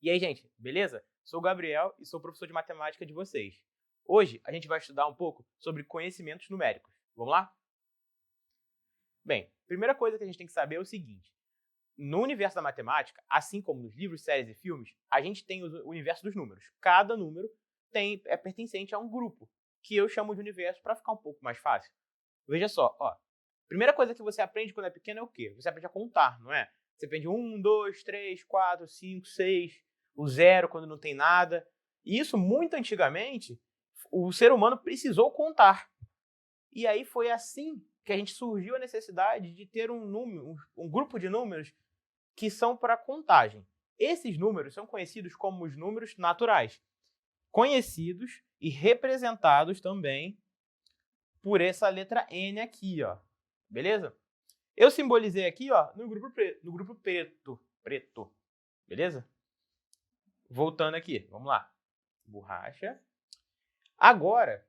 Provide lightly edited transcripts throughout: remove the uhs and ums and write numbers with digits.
E aí, gente, beleza? Sou o Gabriel e sou professor de matemática de vocês. Hoje a gente vai estudar um pouco sobre conhecimentos numéricos. Vamos lá? Bem, primeira coisa que a gente tem que saber é o seguinte. No universo da matemática, assim como nos livros, séries e filmes, a gente tem o universo dos números. Cada número é pertencente a um grupo, que eu chamo de universo para ficar um pouco mais fácil. Veja só, ó. Primeira coisa que você aprende quando é pequeno é o quê? Você aprende a contar, não é? Você aprende 1, 2, 3, 4, 5, 6, o zero quando não tem nada. E isso, muito antigamente, o ser humano precisou contar. E aí foi assim que a gente surgiu a necessidade de ter um grupo de números que são para contagem. Esses números são conhecidos como os números naturais, conhecidos e representados também por essa letra N aqui, ó. Beleza? Eu simbolizei aqui, ó, no grupo preto. Beleza? Voltando aqui, vamos lá. Borracha. Agora,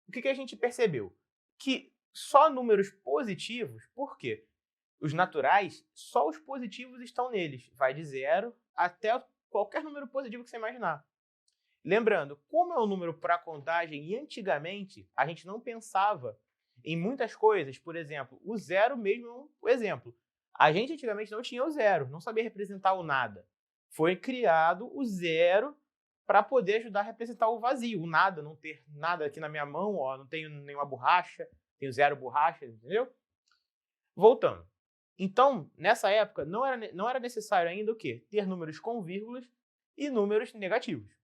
o que a gente percebeu? Que só números positivos, por quê? Os naturais, só os positivos estão neles. Vai de 0 até qualquer número positivo que você imaginar. Lembrando, como é um número para contagem e antigamente a gente não pensava em muitas coisas, por exemplo, o zero mesmo é um exemplo. A gente antigamente não tinha o zero, não sabia representar o nada. Foi criado o zero para poder ajudar a representar o vazio, o nada, não ter nada aqui na minha mão, ó, não tenho nenhuma borracha, tenho zero borracha, entendeu? Voltando. Então, nessa época, não era necessário ainda o quê? Ter números com vírgulas e números negativos.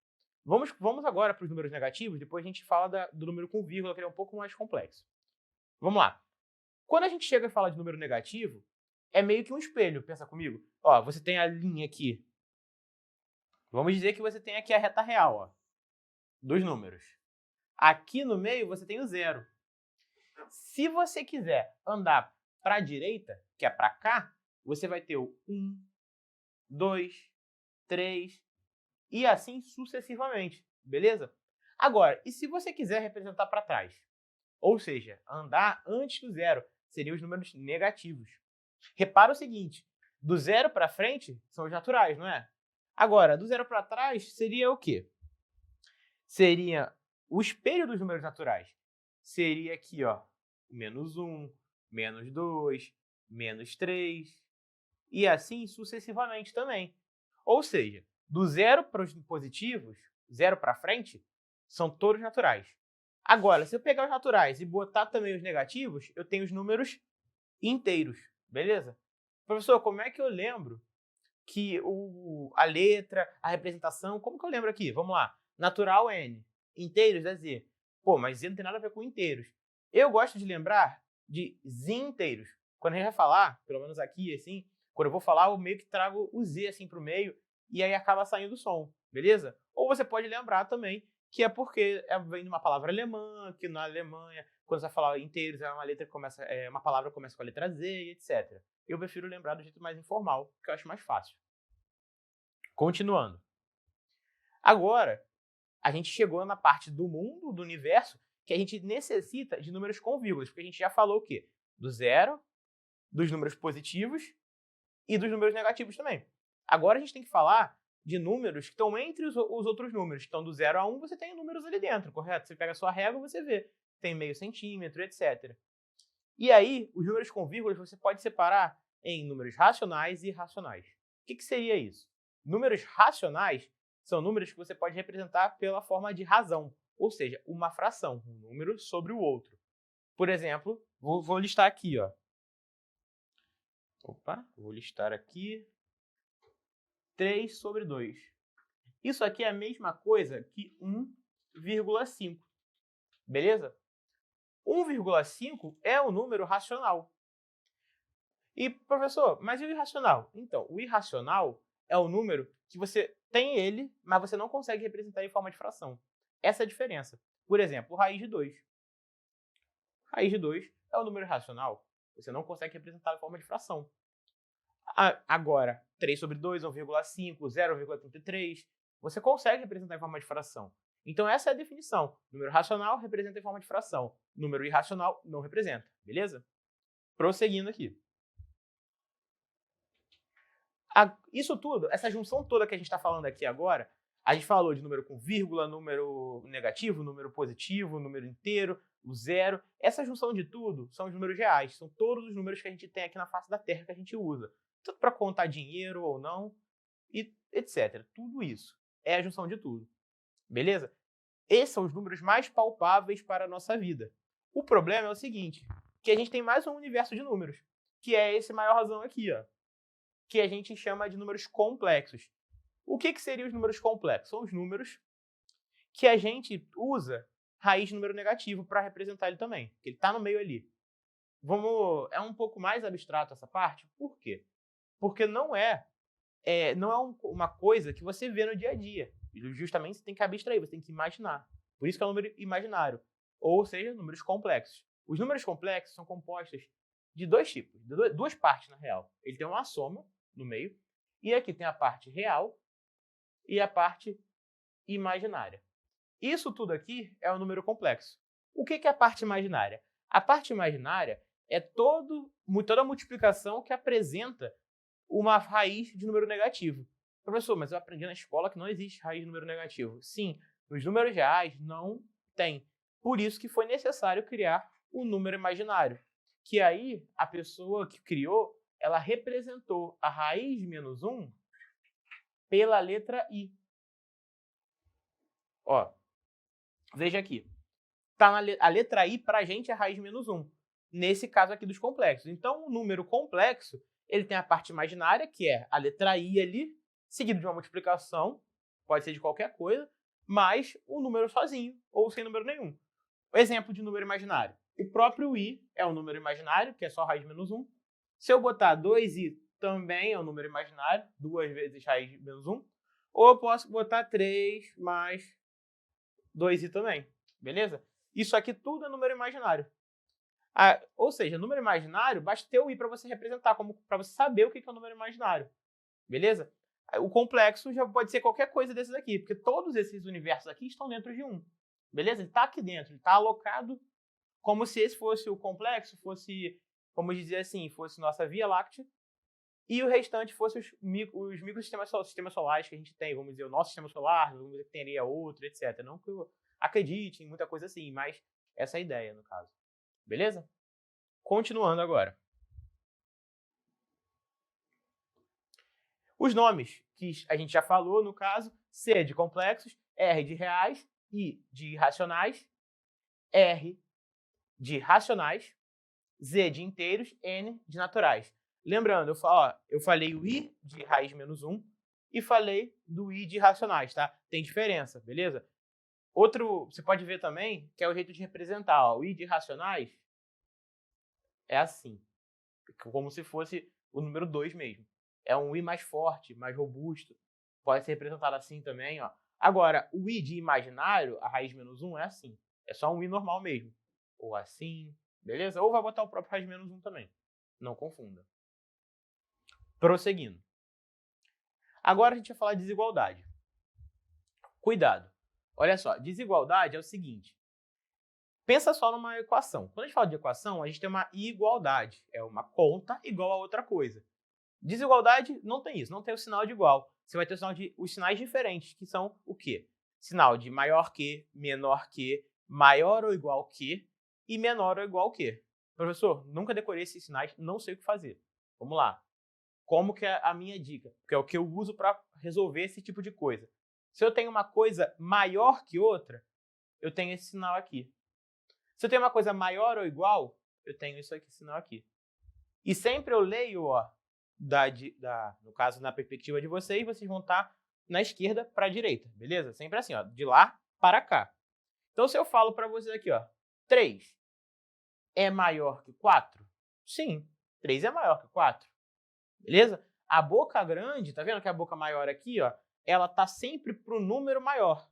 Vamos agora para os números negativos, depois a gente fala do número com vírgula, que ele é um pouco mais complexo. Vamos lá. Quando a gente chega e fala de número negativo, é meio que um espelho, pensa comigo. Ó, você tem a linha aqui. Vamos dizer que você tem aqui a reta real, ó, dos números. Aqui no meio você tem o zero. Se você quiser andar para a direita, que é para cá, você vai ter o 1, 2, 3 e assim sucessivamente, beleza? Agora, e se você quiser representar para trás? Ou seja, andar antes do zero, seriam os números negativos. Repara o seguinte, do zero para frente são os naturais, não é? Agora, do zero para trás seria o quê? Seria o espelho dos números naturais. Seria aqui, ó, menos 1, menos 2, menos 3, e assim sucessivamente também. Ou seja, do zero para os positivos, zero para frente, são todos naturais. Agora, se eu pegar os naturais e botar também os negativos, eu tenho os números inteiros, beleza? Professor, como é que eu lembro que a letra, a representação, como que eu lembro aqui? Vamos lá. Natural N, inteiros é Z. Pô, mas Z não tem nada a ver com inteiros. Eu gosto de lembrar de Z inteiros. Quando a gente vai falar, pelo menos aqui, assim, quando eu vou falar, eu meio que trago o Z assim para o meio e aí acaba saindo o som, beleza? Ou você pode lembrar também que é porque vem de uma palavra alemã, que na Alemanha, quando você vai falar inteiros, uma palavra começa com a letra Z e etc. Eu prefiro lembrar do jeito mais informal, que eu acho mais fácil. Continuando. Agora, a gente chegou na parte do mundo, do universo, que a gente necessita de números com vírgulas, porque a gente já falou o quê? Do zero, dos números positivos e dos números negativos também. Agora a gente tem que falar de números que estão entre os outros números. Então, do 0 a 1, você tem números ali dentro, correto? Você pega a sua régua e você vê. Tem meio centímetro, etc. E aí, os números com vírgulas você pode separar em números racionais e irracionais. O que seria isso? Números racionais são números que você pode representar pela forma de razão, ou seja, uma fração, um número sobre o outro. Por exemplo, vou listar aqui, ó. Vou listar aqui 3 sobre 2. Isso aqui é a mesma coisa que 1,5. Beleza? 1,5 é um número racional. E, professor, mas e o irracional? Então, o irracional é o número que você tem ele, mas você não consegue representar em forma de fração. Essa é a diferença. Por exemplo, raiz de 2. Raiz de 2 é o número irracional. Você não consegue representar em forma de fração. Agora, 3 sobre 2, 1,5, 0,33, você consegue representar em forma de fração. Então, essa é a definição. Número racional representa em forma de fração. Número irracional não representa. Beleza? Prosseguindo aqui. Isso tudo, essa junção toda que a gente está falando aqui agora, a gente falou de número com vírgula, número negativo, número positivo, número inteiro, o zero. Essa junção de tudo são os números reais. São todos os números que a gente tem aqui na face da Terra que a gente usa. Tanto para contar dinheiro ou não, e etc. Tudo isso é a junção de tudo. Beleza? Esses são os números mais palpáveis para a nossa vida. O problema é o seguinte, que a gente tem mais um universo de números, que é esse maiorzão aqui, ó, que a gente chama de números complexos. O que seriam os números complexos? São os números que a gente usa raiz de número negativo para representar ele também, porque ele está no meio ali. É um pouco mais abstrato essa parte, por quê? Porque não é uma coisa que você vê no dia a dia. Justamente você tem que abstrair, você tem que imaginar. Por isso que é um número imaginário, ou seja, números complexos. Os números complexos são compostos de dois tipos, de duas partes, na real. Ele tem uma soma no meio, e aqui tem a parte real e a parte imaginária. Isso tudo aqui é um número complexo. O que é a parte imaginária? A parte imaginária é toda a multiplicação que apresenta uma raiz de número negativo. Professor, mas eu aprendi na escola que não existe raiz de número negativo. Sim, nos números reais não tem. Por isso que foi necessário criar o número imaginário. Que aí a pessoa que criou, ela representou a raiz de menos 1 pela letra I. Ó, veja aqui. A letra I para a gente é a raiz de menos 1. Nesse caso aqui dos complexos. Então, o número complexo, ele tem a parte imaginária, que é a letra I ali, seguido de uma multiplicação, pode ser de qualquer coisa, mais o número sozinho, ou sem número nenhum. O exemplo de número imaginário. O próprio I é um número imaginário, que é só raiz de menos 1. Se eu botar 2i, também é um número imaginário, 2 vezes raiz de menos 1. Ou eu posso botar 3 mais 2i também, beleza? Isso aqui tudo é número imaginário. Ou seja, número imaginário, basta ter o i para você representar, para você saber o que é um número imaginário, beleza? O complexo já pode ser qualquer coisa desses aqui, porque todos esses universos aqui estão dentro de um, beleza? Ele está aqui dentro, ele está alocado como se esse fosse o complexo, fosse, vamos dizer assim, fosse nossa Via Láctea, e o restante fosse os microsistemas solares que a gente tem, vamos dizer, o nosso sistema solar, vamos dizer que teria outro, etc. Não que eu acredite em muita coisa assim, mas essa é a ideia, no caso. Beleza? Continuando agora. Os nomes que a gente já falou, no caso, C de complexos, R de reais, I de irracionais, R de racionais, Z de inteiros, N de naturais. Lembrando, eu falei o I de raiz menos 1 e falei do I de racionais, tá? Tem diferença, beleza? Você pode ver também que é o jeito de representar. Ó, o I de racionais é assim, como se fosse o número 2 mesmo. É um I mais forte, mais robusto. Pode ser representado assim também, ó. Agora, o I de imaginário, a raiz menos 1, é assim. É só um I normal mesmo. Ou assim, beleza? Ou vai botar o próprio raiz menos 1 também. Não confunda. Prosseguindo. Agora a gente vai falar de desigualdade. Cuidado. Olha só, desigualdade é o seguinte. Pensa só numa equação. Quando a gente fala de equação, a gente tem uma igualdade. É uma conta igual a outra coisa. Desigualdade não tem isso, não tem o sinal de igual. Você vai ter os sinais diferentes, que são o quê? Sinal de maior que, menor que, maior ou igual que e menor ou igual que. Professor, nunca decorei esses sinais, não sei o que fazer. Vamos lá. Como que é a minha dica? Que é o que eu uso para resolver esse tipo de coisa. Se eu tenho uma coisa maior que outra, eu tenho esse sinal aqui. Se eu tenho uma coisa maior ou igual, eu tenho isso aqui, sinal aqui. E sempre eu leio, ó, no caso, na perspectiva de vocês vão estar na esquerda para a direita, beleza? Sempre assim, ó, de lá para cá. Então, se eu falo para vocês aqui, ó, 3 é maior que 4? Sim, 3 é maior que 4. Beleza? A boca grande, tá vendo que a boca maior aqui, ó, ela tá sempre pro número maior.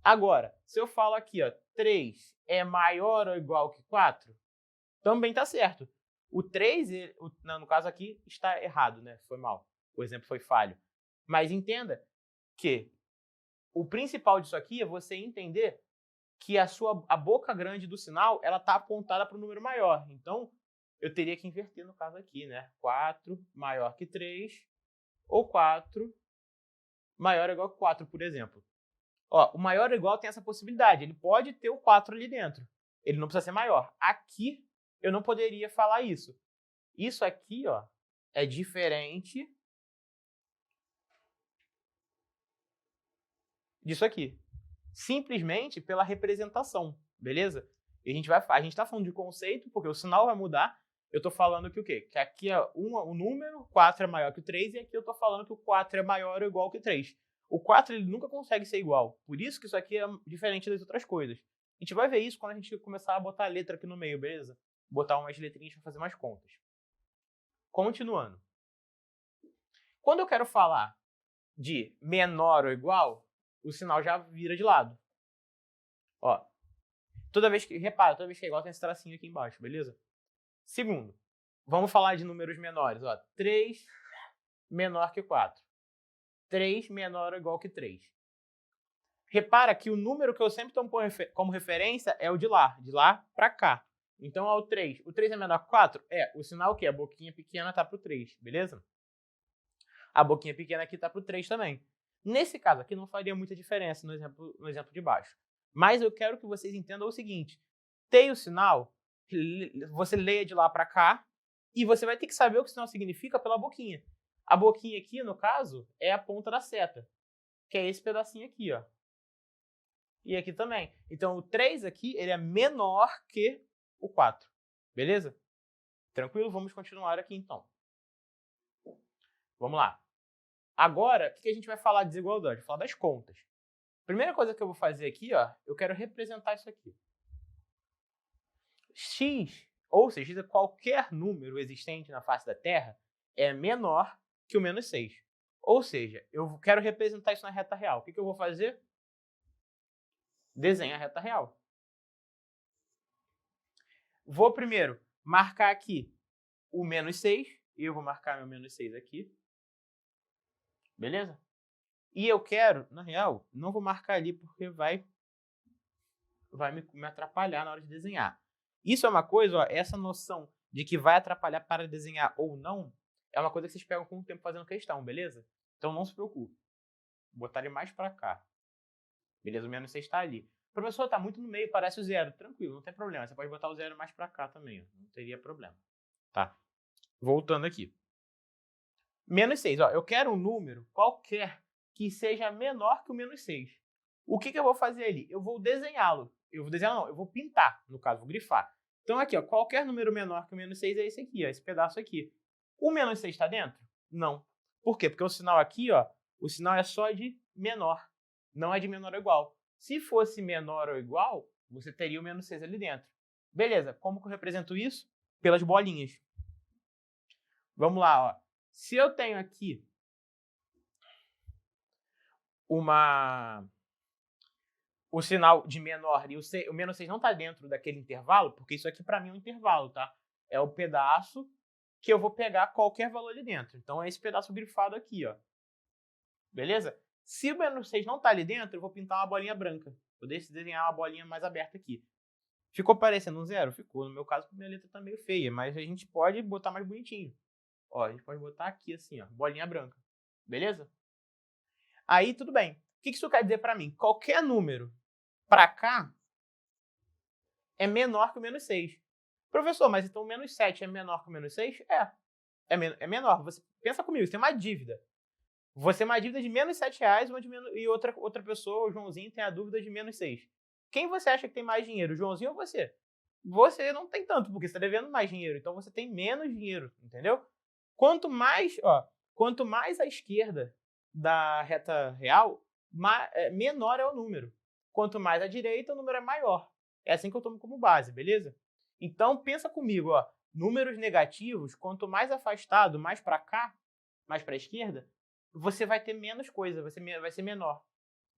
Agora, se eu falo aqui, ó, 3 é maior ou igual que 4, também tá certo. O 3, no caso aqui, está errado, né? Foi mal. O exemplo foi falho. Mas entenda que o principal disso aqui é você entender que a boca grande do sinal, ela tá apontada para o número maior. Então, eu teria que inverter no caso aqui, né? 4 maior que 3 ou 4 maior ou igual que 4, por exemplo. Ó, o maior ou igual tem essa possibilidade. Ele pode ter o 4 ali dentro. Ele não precisa ser maior. Aqui, eu não poderia falar isso. Isso aqui, ó, é diferente disso aqui. Simplesmente pela representação, beleza? E a gente tá falando de conceito, porque o sinal vai mudar. Eu tô falando que o quê? Que aqui é o número, 4 é maior que o 3, e aqui eu tô falando que o 4 é maior ou igual que o 3. O 4 ele nunca consegue ser igual. Por isso que isso aqui é diferente das outras coisas. A gente vai ver isso quando a gente começar a botar a letra aqui no meio, beleza? Botar umas letrinhas para fazer mais contas. Continuando. Quando eu quero falar de menor ou igual, o sinal já vira de lado. Ó, repara, toda vez que é igual tem esse tracinho aqui embaixo, beleza? Segundo, vamos falar de números menores. Ó, 3 menor que 4. 3 menor ou igual que 3. Repara que o número que eu sempre tomo como referência é o de lá para cá. Então é o 3. O 3 é menor que 4? É, o sinal que a boquinha pequena tá pro 3, beleza? A boquinha pequena aqui tá pro 3 também. Nesse caso aqui não faria muita diferença no exemplo de baixo. Mas eu quero que vocês entendam o seguinte. Tem o sinal, você leia de lá para cá, e você vai ter que saber o que o sinal significa pela boquinha. A boquinha aqui, no caso, é a ponta da seta, que é esse pedacinho aqui, ó. E aqui também. Então, o 3 aqui, ele é menor que o 4. Beleza? Tranquilo? Vamos continuar aqui, então. Vamos lá. Agora, o que a gente vai falar de desigualdade? Vou falar das contas. Primeira coisa que eu vou fazer aqui, ó, eu quero representar isso aqui. X, ou seja, qualquer número existente na face da Terra é menor que o menos 6. Ou seja, eu quero representar isso na reta real. O que eu vou fazer? Desenha a reta real. Vou primeiro marcar aqui o menos 6. E eu vou marcar meu menos 6 aqui. Beleza? E eu quero, na real, não vou marcar ali porque vai me atrapalhar na hora de desenhar. Isso é uma coisa, ó, essa noção de que vai atrapalhar para desenhar ou não, é uma coisa que vocês pegam com o tempo fazendo questão, beleza? Então não se preocupe. Vou botar ele mais para cá. Beleza? O menos 6 está ali. O professor está muito no meio, parece o 0. Tranquilo, não tem problema. Você pode botar o 0 mais para cá também. Ó. Não teria problema. Tá? Voltando aqui. Menos 6. Ó, eu quero um número qualquer que seja menor que o menos 6. O que eu vou fazer ali? Eu vou desenhá-lo. Eu vou pintar, no caso, vou grifar. Então aqui, ó, qualquer número menor que o menos 6 é esse aqui, ó, esse pedaço aqui. O menos 6 está dentro? Não. Por quê? Porque o sinal aqui, ó, o sinal é só de menor, não é de menor ou igual. Se fosse menor ou igual, você teria o menos 6 ali dentro. Beleza, como que eu represento isso? Pelas bolinhas. Vamos lá, ó. Se eu tenho aqui o sinal de menor e o menos 6 não está dentro daquele intervalo, porque isso aqui para mim é um intervalo, tá? É o pedaço que eu vou pegar qualquer valor ali dentro. Então é esse pedaço grifado aqui, ó. Beleza? Se o menos 6 não está ali dentro, eu vou pintar uma bolinha branca. Vou desenhar uma bolinha mais aberta aqui. Ficou parecendo um 0? Ficou. No meu caso, minha letra tá meio feia, mas a gente pode botar mais bonitinho. Ó, a gente pode botar aqui assim, ó, bolinha branca. Beleza? Aí, tudo bem. O que isso quer dizer para mim? Qualquer número para cá é menor que o menos 6. Professor, mas então o menos 7 é menor que o menos 6? É menor. Você pensa comigo, você tem uma dívida. Você tem uma dívida de menos 7 reais e outra pessoa, o Joãozinho, tem a dúvida de menos 6. Quem você acha que tem mais dinheiro, o Joãozinho ou você? Você não tem tanto, porque você está devendo mais dinheiro. Então você tem menos dinheiro, entendeu? Quanto mais à esquerda da reta real, menor é o número. Quanto mais à direita, o número é maior. É assim que eu tomo como base, beleza? Então, pensa comigo, ó, números negativos, quanto mais afastado, mais para cá, mais para a esquerda, você vai ter menos coisa, vai ser menor.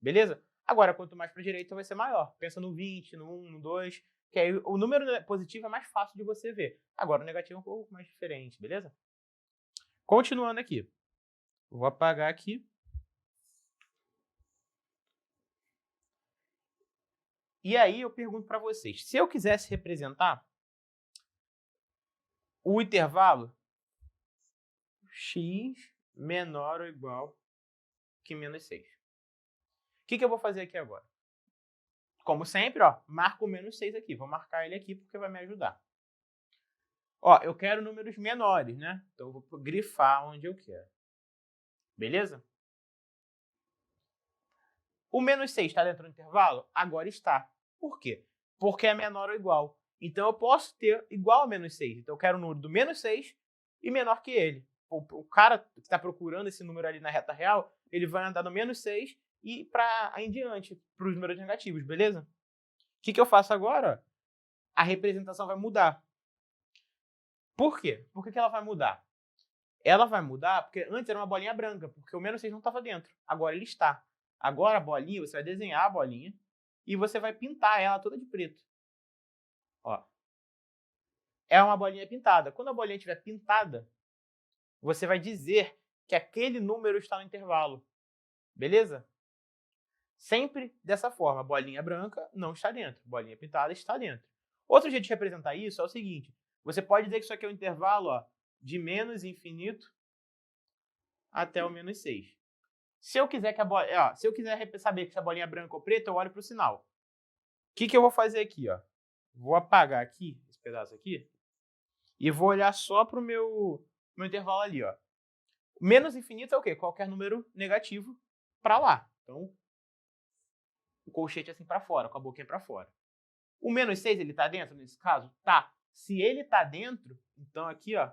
Beleza? Agora, quanto mais para a direita, vai ser maior. Pensa no 20, no 1, no 2, que aí o número positivo é mais fácil de você ver. Agora, o negativo é um pouco mais diferente, beleza? Continuando aqui. Vou apagar aqui. E aí eu pergunto para vocês, se eu quisesse representar o intervalo x menor ou igual que menos 6. O que eu vou fazer aqui agora? Como sempre, ó, marco o menos 6 aqui. Vou marcar ele aqui porque vai me ajudar. Ó, eu quero números menores, né? Então, eu vou grifar onde eu quero. Beleza? O menos 6 está dentro do intervalo? Agora está. Por quê? Porque é menor ou igual. Então, eu posso ter igual a menos 6. Então, eu quero o número do menos 6 e menor que ele. O cara que está procurando esse número ali na reta real, ele vai andar no menos 6 e em diante, para os números negativos, beleza? O que eu faço agora? A representação vai mudar. Por quê? Por que ela vai mudar? Ela vai mudar porque antes era uma bolinha branca, porque o menos 6 não estava dentro. Agora ele está. Agora a bolinha, você vai desenhar a bolinha e você vai pintar ela toda de preto. Ó. É uma bolinha pintada. Quando a bolinha estiver pintada, você vai dizer que aquele número está no intervalo. Beleza? Sempre dessa forma. Bolinha branca não está dentro. Bolinha pintada está dentro. Outro jeito de representar isso é o seguinte. Você pode dizer que isso aqui é um intervalo, ó, de menos infinito até o menos 6. Se eu quiser se eu quiser saber se a bolinha é branca ou preta, eu olho para o sinal. O que eu vou fazer aqui? Ó? Vou apagar aqui, esse pedaço aqui, e vou olhar só para o meu intervalo ali. Ó. Menos infinito é o quê? Qualquer número negativo para lá. Então, o colchete assim para fora, com a boquinha para fora. O menos 6, ele está dentro nesse caso? Tá. Se ele está dentro, então aqui, ó,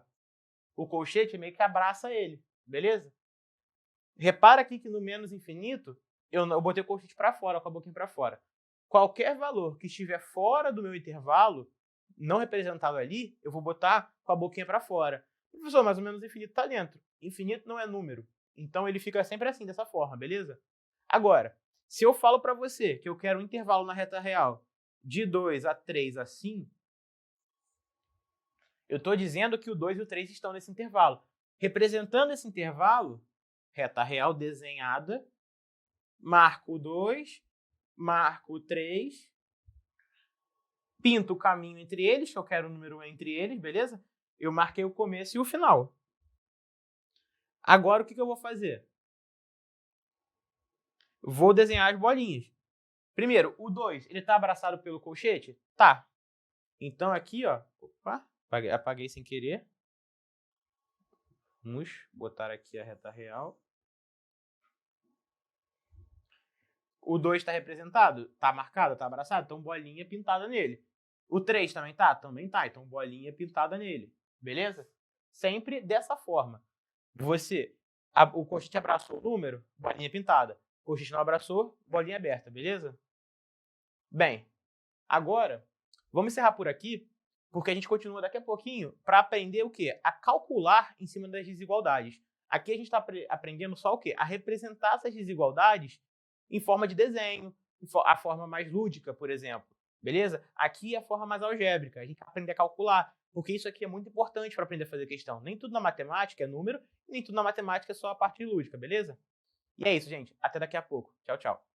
o colchete meio que abraça ele, beleza? Repara aqui que no menos infinito, eu botei o colchete para fora, com a boquinha para fora. Qualquer valor que estiver fora do meu intervalo, não representado ali, eu vou botar com a boquinha para fora. Professor, mas o menos infinito está dentro. Infinito não é número. Então ele fica sempre assim, dessa forma, beleza? Agora, se eu falo para você que eu quero um intervalo na reta real de 2 a 3 assim, eu estou dizendo que o 2 e o 3 estão nesse intervalo. Representando esse intervalo, reta real desenhada, marco o 2, marco o 3, pinto o caminho entre eles, que eu quero o número entre eles, beleza? Eu marquei o começo e o final. Agora, o que eu vou fazer? Vou desenhar as bolinhas. Primeiro, o 2, ele está abraçado pelo colchete? Tá. Então, aqui, ó, opa, apaguei sem querer. Vamos botar aqui a reta real. O 2 está representado? Está marcado? Está abraçado? Então, bolinha pintada nele. O 3 também tá? Também tá. Então, bolinha pintada nele. Beleza? Sempre dessa forma. O colchete abraçou o número, bolinha pintada. O colchete não abraçou, bolinha aberta. Beleza? Bem, agora, vamos encerrar por aqui, porque a gente continua daqui a pouquinho para aprender o quê? A calcular em cima das desigualdades. Aqui a gente está aprendendo só o quê? A representar essas desigualdades em forma de desenho, a forma mais lúdica, por exemplo. Beleza? Aqui é a forma mais algébrica. A gente vai aprender a calcular, porque isso aqui é muito importante para aprender a fazer questão. Nem tudo na matemática é número, nem tudo na matemática é só a parte lúdica, beleza? E é isso, gente. Até daqui a pouco. Tchau, tchau.